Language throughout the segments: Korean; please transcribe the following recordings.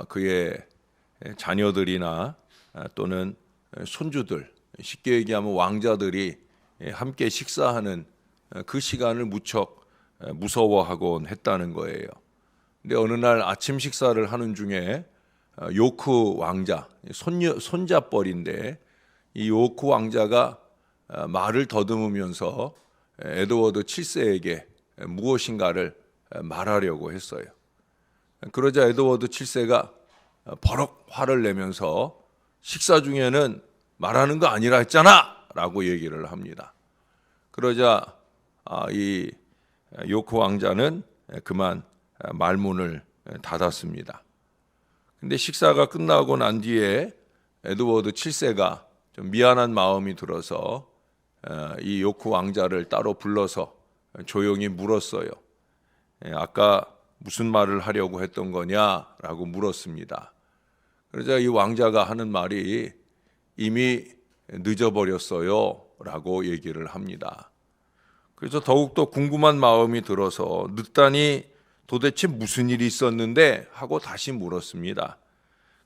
그의 자녀들이나 또는 손주들, 쉽게 얘기하면 왕자들이 함께 식사하는 그 시간을 무척 무서워하곤 했다는 거예요. 근데 어느 날 아침 식사를 하는 중에 요크 왕자, 손자뻘인데 이 요크 왕자가 말을 더듬으면서 에드워드 7세에게 무엇인가를 말하려고 했어요. 그러자 에드워드 7세가 버럭 화를 내면서 식사 중에는 말하는 거 아니라 했잖아! 라고 얘기를 합니다. 그러자 이 요크 왕자는 그만 말문을 닫았습니다. 근데 식사가 끝나고 난 뒤에 에드워드 7세가 좀 미안한 마음이 들어서 이 요크 왕자를 따로 불러서 조용히 물었어요. 아까 무슨 말을 하려고 했던 거냐라고 물었습니다. 그러자 이 왕자가 하는 말이 이미 늦어버렸어요 라고 얘기를 합니다. 그래서 더욱더 궁금한 마음이 들어서 늦다니 도대체 무슨 일이 있었는데 하고 다시 물었습니다.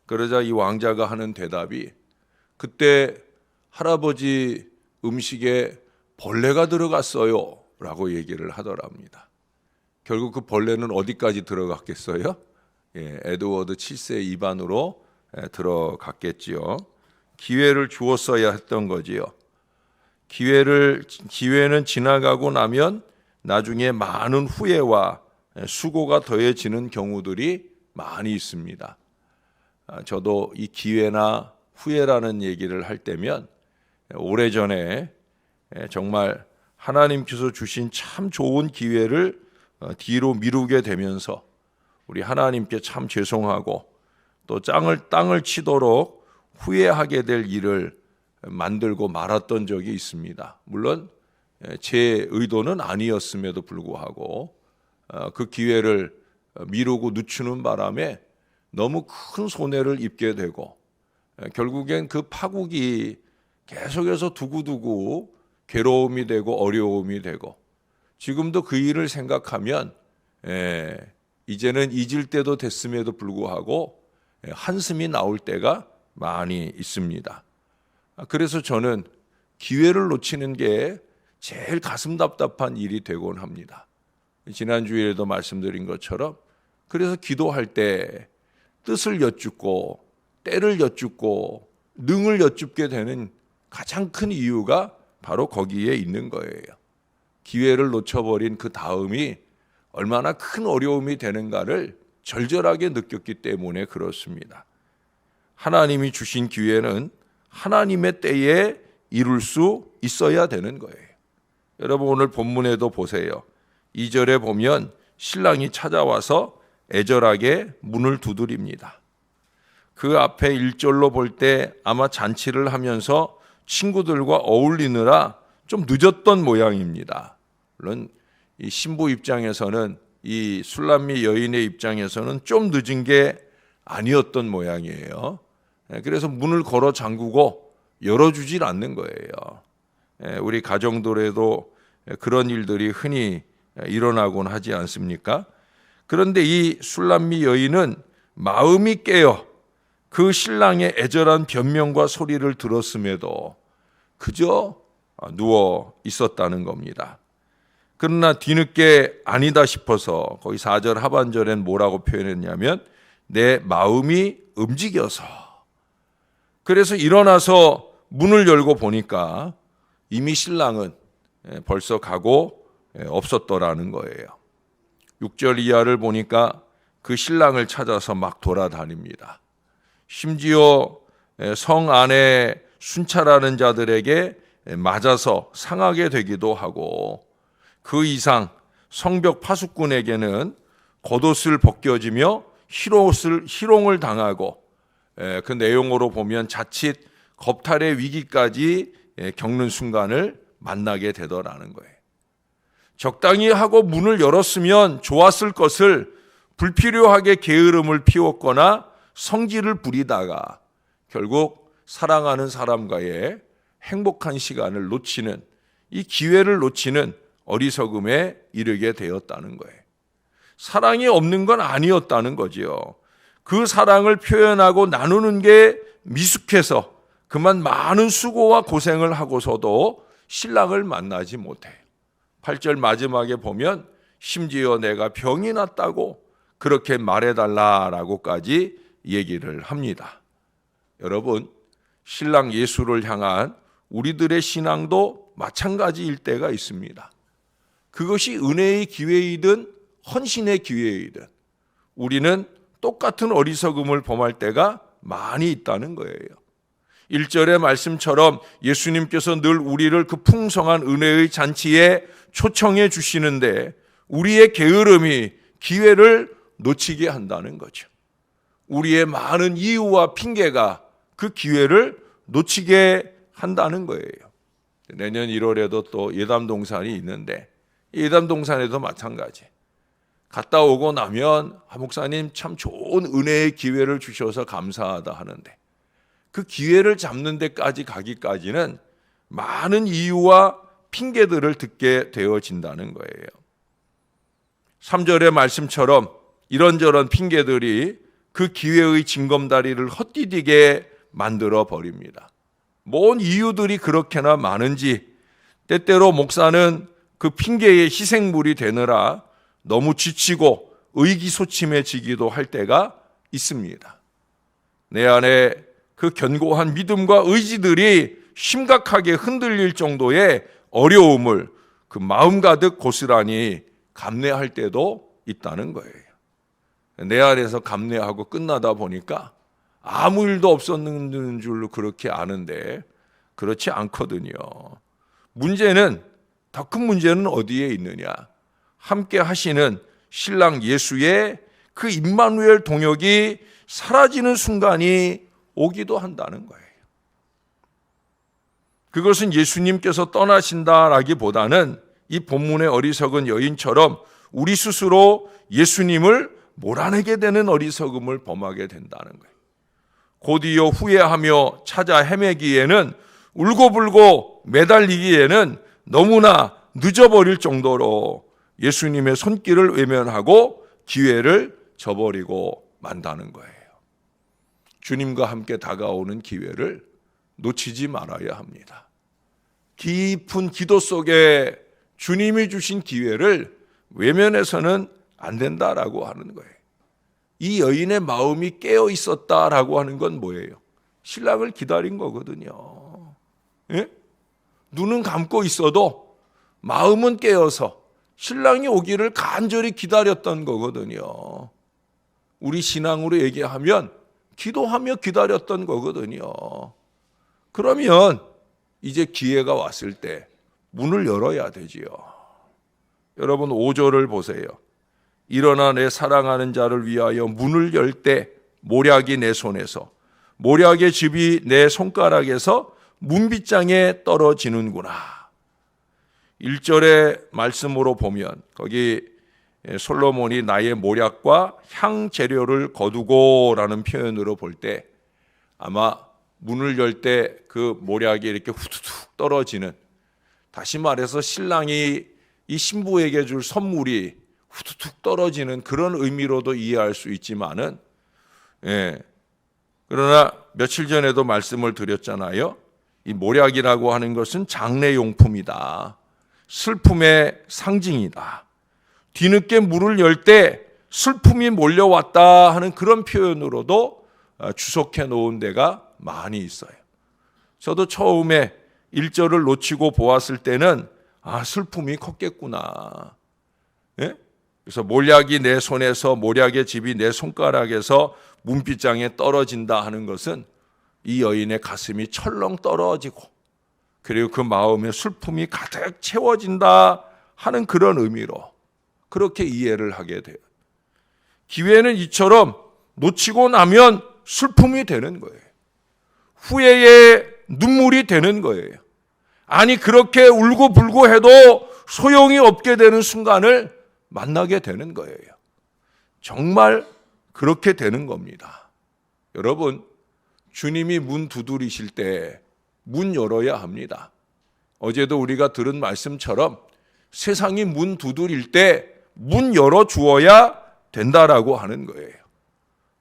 그러자 이 왕자가 하는 대답이 그때 할아버지 음식에 벌레가 들어갔어요 라고 얘기를 하더랍니다. 결국 그 벌레는 어디까지 들어갔겠어요? 에드워드 7세 입안으로 들어갔겠지요. 기회를 주었어야 했던 거지요. 기회는 지나가고 나면 나중에 많은 후회와 수고가 더해지는 경우들이 많이 있습니다. 저도 이 기회나 후회라는 얘기를 할 때면 오래전에 정말 하나님께서 주신 참 좋은 기회를 뒤로 미루게 되면서 우리 하나님께 참 죄송하고 또 땅을 치도록 후회하게 될 일을 만들고 말았던 적이 있습니다. 물론 제 의도는 아니었음에도 불구하고 그 기회를 미루고 늦추는 바람에 너무 큰 손해를 입게 되고 결국엔 그 파국이 계속해서 두고두고 괴로움이 되고 어려움이 되고 지금도 그 일을 생각하면 이제는 잊을 때도 됐음에도 불구하고 한숨이 나올 때가 많이 있습니다. 그래서 저는 기회를 놓치는 게 제일 가슴 답답한 일이 되곤 합니다. 지난주에도 말씀드린 것처럼 그래서 기도할 때 뜻을 여쭙고 때를 여쭙고 능을 여쭙게 되는 가장 큰 이유가 바로 거기에 있는 거예요. 기회를 놓쳐버린 그 다음이 얼마나 큰 어려움이 되는가를 절절하게 느꼈기 때문에 그렇습니다. 하나님이 주신 기회는 하나님의 때에 이룰 수 있어야 되는 거예요. 여러분 오늘 본문에도 보세요. 2절에 보면 신랑이 찾아와서 애절하게 문을 두드립니다. 그 앞에 1절로 볼 때 아마 잔치를 하면서 친구들과 어울리느라 좀 늦었던 모양입니다. 물론 이 신부 입장에서는 이 술람미 여인의 입장에서는 좀 늦은 게 아니었던 모양이에요. 그래서 문을 걸어 잠그고 열어주질 않는 거예요. 우리 가정들에도 그런 일들이 흔히 일어나곤 하지 않습니까? 그런데 이 술람미 여인은 마음이 깨어 그 신랑의 애절한 변명과 소리를 들었음에도 그저 누워 있었다는 겁니다. 그러나 뒤늦게 아니다 싶어서 거기 4절 하반절엔 뭐라고 표현했냐면 내 마음이 움직여서 그래서 일어나서 문을 열고 보니까 이미 신랑은 벌써 가고 없었더라는 거예요. 6절 이하를 보니까 그 신랑을 찾아서 막 돌아다닙니다. 심지어 성 안에 순찰하는 자들에게 맞아서 상하게 되기도 하고 그 이상 성벽 파수꾼에게는 겉옷을 벗겨지며 희롱을 당하고 그 내용으로 보면 자칫 겁탈의 위기까지 겪는 순간을 만나게 되더라는 거예요. 적당히 하고 문을 열었으면 좋았을 것을 불필요하게 게으름을 피웠거나 성질을 부리다가 결국 사랑하는 사람과의 행복한 시간을 놓치는 이 기회를 놓치는 어리석음에 이르게 되었다는 거예요. 사랑이 없는 건 아니었다는 거지요. 그 사랑을 표현하고 나누는 게 미숙해서 그만 많은 수고와 고생을 하고서도 신랑을 만나지 못해요. 8절 마지막에 보면 심지어 내가 병이 났다고 그렇게 말해달라라고까지 얘기를 합니다. 여러분, 신랑 예수를 향한 우리들의 신앙도 마찬가지일 때가 있습니다. 그것이 은혜의 기회이든 헌신의 기회이든 우리는 똑같은 어리석음을 범할 때가 많이 있다는 거예요. 1절의 말씀처럼 예수님께서 늘 우리를 그 풍성한 은혜의 잔치에 초청해 주시는데 우리의 게으름이 기회를 놓치게 한다는 거죠. 우리의 많은 이유와 핑계가 그 기회를 놓치게 한다는 거예요. 내년 1월에도 또 예담동산이 있는데 예담동산에도 마찬가지. 갔다 오고 나면 목사님 참 좋은 은혜의 기회를 주셔서 감사하다 하는데 그 기회를 잡는 데까지 가기까지는 많은 이유와 핑계들을 듣게 되어진다는 거예요. 3절의 말씀처럼 이런저런 핑계들이 그 기회의 징검다리를 헛디디게 만들어 버립니다. 뭔 이유들이 그렇게나 많은지 때때로 목사는 그 핑계의 희생물이 되느라 너무 지치고 의기소침해지기도 할 때가 있습니다. 내 안에 그 견고한 믿음과 의지들이 심각하게 흔들릴 정도의 어려움을 그 마음 가득 고스란히 감내할 때도 있다는 거예요. 내 안에서 감내하고 끝나다 보니까 아무 일도 없었는 줄로 그렇게 아는데 그렇지 않거든요. 문제는, 더 큰 문제는 어디에 있느냐? 함께 하시는 신랑 예수의 그 임마누엘 동역이 사라지는 순간이 오기도 한다는 거예요. 그것은 예수님께서 떠나신다라기보다는 이 본문의 어리석은 여인처럼 우리 스스로 예수님을 몰아내게 되는 어리석음을 범하게 된다는 거예요. 곧이어 후회하며 찾아 헤매기에는 울고불고 매달리기에는 너무나 늦어버릴 정도로 예수님의 손길을 외면하고 기회를 저버리고 만다는 거예요. 주님과 함께 다가오는 기회를 놓치지 말아야 합니다. 깊은 기도 속에 주님이 주신 기회를 외면해서는 안 된다라고 하는 거예요. 이 여인의 마음이 깨어 있었다라고 하는 건 뭐예요? 신랑을 기다린 거거든요. 예? 눈은 감고 있어도 마음은 깨어서 신랑이 오기를 간절히 기다렸던 거거든요. 우리 신앙으로 얘기하면 기도하며 기다렸던 거거든요. 그러면 이제 기회가 왔을 때 문을 열어야 되지요. 여러분 5절을 보세요. 일어나 내 사랑하는 자를 위하여 문을 열 때 모략이 내 손에서 모략의 즙이 내 손가락에서 문빗장에 떨어지는구나. 1절의 말씀으로 보면 거기 솔로몬이 나의 모략과 향 재료를 거두고 라는 표현으로 볼 때 아마 문을 열 때 그 모략이 이렇게 후두둑 떨어지는, 다시 말해서 신랑이 이 신부에게 줄 선물이 후두둑 떨어지는 그런 의미로도 이해할 수 있지만은, 그러나 며칠 전에도 말씀을 드렸잖아요. 이 모략이라고 하는 것은 장례용품이다. 슬픔의 상징이다. 뒤늦게 문을 열 때 슬픔이 몰려왔다 하는 그런 표현으로도 주석해 놓은 데가 많이 있어요. 저도 처음에 1절을 놓치고 보았을 때는 슬픔이 컸겠구나. 예? 그래서 모략이 내 손에서 모략의 즙이 내 손가락에서 문빗장에 떨어진다 하는 것은 이 여인의 가슴이 철렁 떨어지고 그리고 그 마음에 슬픔이 가득 채워진다 하는 그런 의미로 그렇게 이해를 하게 돼요. 기회는 이처럼 놓치고 나면 슬픔이 되는 거예요. 후회의 눈물이 되는 거예요. 아니 그렇게 울고불고 해도 소용이 없게 되는 순간을 만나게 되는 거예요. 정말 그렇게 되는 겁니다. 여러분, 주님이 문 두드리실 때 문 열어야 합니다. 어제도 우리가 들은 말씀처럼 세상이 문 두드릴 때 문 열어 주어야 된다라고 하는 거예요.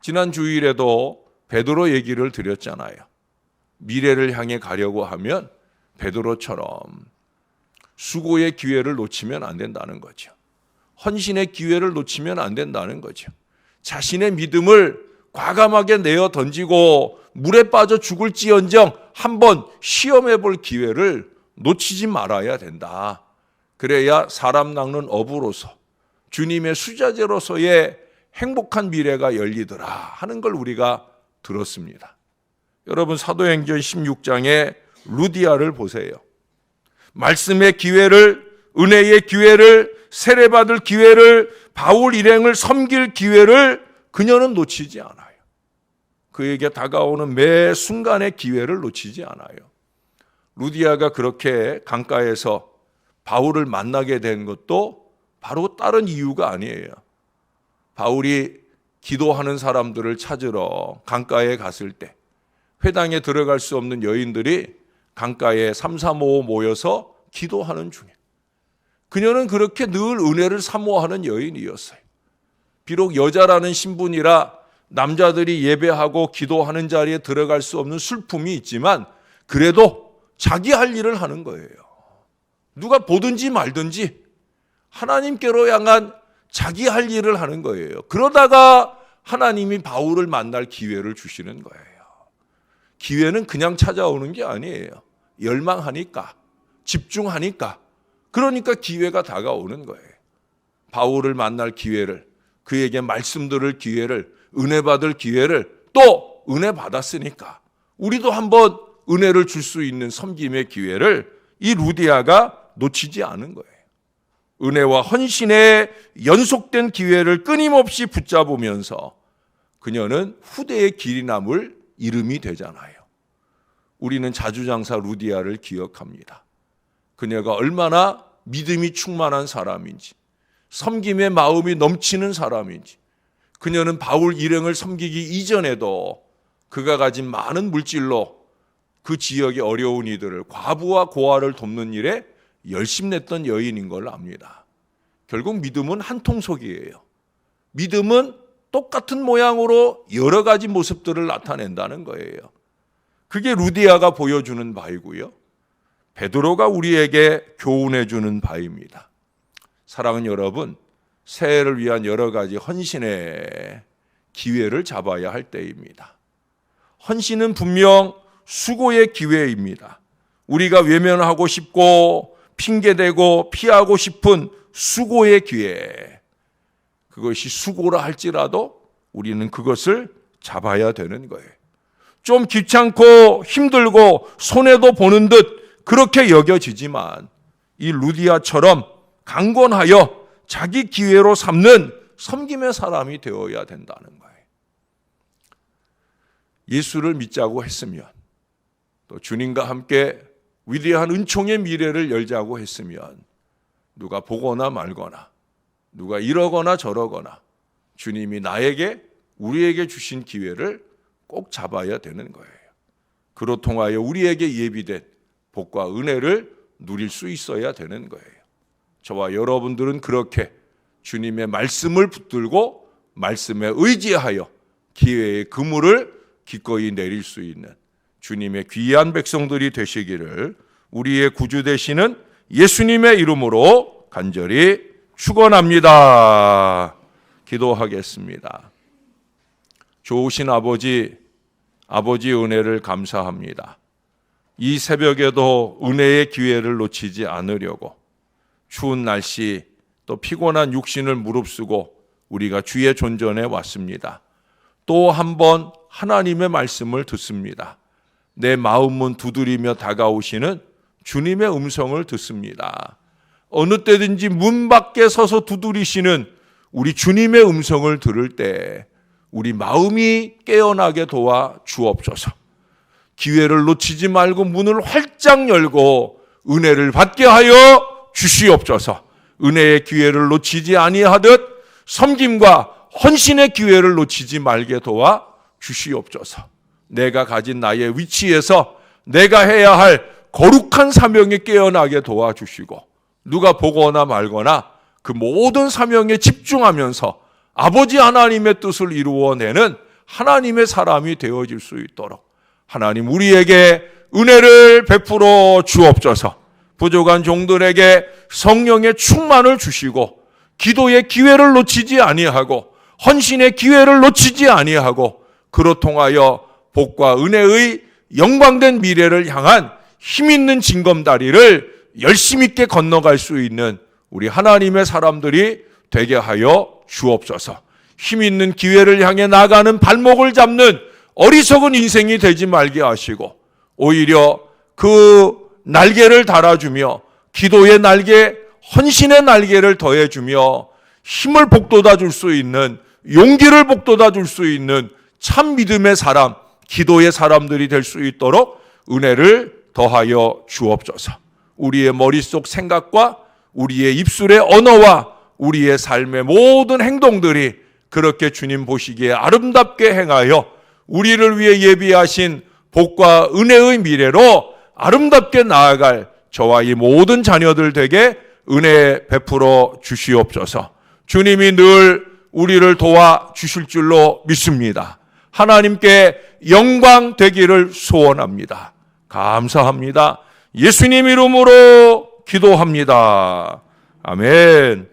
지난 주일에도 베드로 얘기를 드렸잖아요. 미래를 향해 가려고 하면 베드로처럼 수고의 기회를 놓치면 안 된다는 거죠. 헌신의 기회를 놓치면 안 된다는 거죠. 자신의 믿음을 과감하게 내어 던지고 물에 빠져 죽을지언정 한번 시험해 볼 기회를 놓치지 말아야 된다. 그래야 사람 낚는 어부로서 주님의 수자제로서의 행복한 미래가 열리더라 하는 걸 우리가 들었습니다. 여러분, 사도행전 16장에 루디아를 보세요. 말씀의 기회를, 은혜의 기회를, 세례받을 기회를, 바울 일행을 섬길 기회를 그녀는 놓치지 않아요. 그에게 다가오는 매 순간의 기회를 놓치지 않아요. 루디아가 그렇게 강가에서 바울을 만나게 된 것도 바로 다른 이유가 아니에요. 바울이 기도하는 사람들을 찾으러 강가에 갔을 때 회당에 들어갈 수 없는 여인들이 강가에 3, 4, 5 모여서 기도하는 중에 그녀는 그렇게 늘 은혜를 사모하는 여인이었어요. 비록 여자라는 신분이라 남자들이 예배하고 기도하는 자리에 들어갈 수 없는 슬픔이 있지만 그래도 자기 할 일을 하는 거예요. 누가 보든지 말든지 하나님께로 향한 자기 할 일을 하는 거예요. 그러다가 하나님이 바울을 만날 기회를 주시는 거예요. 기회는 그냥 찾아오는 게 아니에요. 열망하니까, 집중하니까, 그러니까 기회가 다가오는 거예요. 바울을 만날 기회를, 그에게 말씀 들을 기회를, 은혜 받을 기회를 또 은혜 받았으니까 우리도 한번 은혜를 줄 수 있는 섬김의 기회를 이 루디아가 놓치지 않은 거예요. 은혜와 헌신의 연속된 기회를 끊임없이 붙잡으면서 그녀는 후대의 길이 남을 이름이 되잖아요. 우리는 자주장사 루디아를 기억합니다. 그녀가 얼마나 믿음이 충만한 사람인지, 섬김의 마음이 넘치는 사람인지, 그녀는 바울 일행을 섬기기 이전에도 그가 가진 많은 물질로 그 지역의 어려운 이들을, 과부와 고아를 돕는 일에 열심냈던 여인인 걸 압니다. 결국 믿음은 한 통속이에요. 믿음은 똑같은 모양으로 여러 가지 모습들을 나타낸다는 거예요. 그게 루디아가 보여주는 바이고요. 베드로가 우리에게 교훈해 주는 바입니다. 사랑하는 여러분, 새해를 위한 여러 가지 헌신의 기회를 잡아야 할 때입니다. 헌신은 분명 수고의 기회입니다. 우리가 외면하고 싶고 핑계대고 피하고 싶은 수고의 기회, 그것이 수고라 할지라도 우리는 그것을 잡아야 되는 거예요. 좀 귀찮고 힘들고 손해도 보는 듯 그렇게 여겨지지만 이 루디아처럼 강건하여 자기 기회로 삼는 섬김의 사람이 되어야 된다는 거예요. 예수를 믿자고 했으면, 또 주님과 함께 위대한 은총의 미래를 열자고 했으면 누가 보거나 말거나, 누가 이러거나 저러거나 주님이 나에게, 우리에게 주신 기회를 꼭 잡아야 되는 거예요. 그로 통하여 우리에게 예비된 복과 은혜를 누릴 수 있어야 되는 거예요. 저와 여러분들은 그렇게 주님의 말씀을 붙들고 말씀에 의지하여 기회의 그물을 기꺼이 내릴 수 있는 주님의 귀한 백성들이 되시기를 우리의 구주 되시는 예수님의 이름으로 간절히 축원합니다. 기도하겠습니다. 좋으신 아버지 은혜를 감사합니다. 이 새벽에도 은혜의 기회를 놓치지 않으려고 추운 날씨, 또 피곤한 육신을 무릅쓰고 우리가 주의 존전에 왔습니다. 또 한 번 하나님의 말씀을 듣습니다. 내 마음문 두드리며 다가오시는 주님의 음성을 듣습니다. 어느 때든지 문 밖에 서서 두드리시는 우리 주님의 음성을 들을 때 우리 마음이 깨어나게 도와 주옵소서. 기회를 놓치지 말고 문을 활짝 열고 은혜를 받게 하여 주시옵소서. 은혜의 기회를 놓치지 아니하듯 섬김과 헌신의 기회를 놓치지 말게 도와 주시옵소서. 내가 가진 나의 위치에서 내가 해야 할 거룩한 사명에 깨어나게 도와주시고 누가 보거나 말거나 그 모든 사명에 집중하면서 아버지 하나님의 뜻을 이루어내는 하나님의 사람이 되어질 수 있도록 하나님 우리에게 은혜를 베풀어 주옵소서. 부족한 종들에게 성령의 충만을 주시고 기도의 기회를 놓치지 아니하고 헌신의 기회를 놓치지 아니하고 그로 통하여 복과 은혜의 영광된 미래를 향한 힘있는 징검다리를 열심 있게 건너갈 수 있는 우리 하나님의 사람들이 되게 하여 주옵소서. 힘있는 기회를 향해 나가는 발목을 잡는 어리석은 인생이 되지 말게 하시고 오히려 그 날개를 달아주며 기도의 날개, 헌신의 날개를 더해주며 힘을 북돋아 줄 수 있는, 용기를 북돋아 줄 수 있는 참 믿음의 사람, 기도의 사람들이 될 수 있도록 은혜를 더하여 주옵소서. 우리의 머릿속 생각과 우리의 입술의 언어와 우리의 삶의 모든 행동들이 그렇게 주님 보시기에 아름답게 행하여 우리를 위해 예비하신 복과 은혜의 미래로 아름답게 나아갈 저와 이 모든 자녀들 되게 은혜 베풀어 주시옵소서. 주님이 늘 우리를 도와 주실 줄로 믿습니다. 하나님께 영광 되기를 소원합니다. 감사합니다. 예수님 이름으로 기도합니다. 아멘.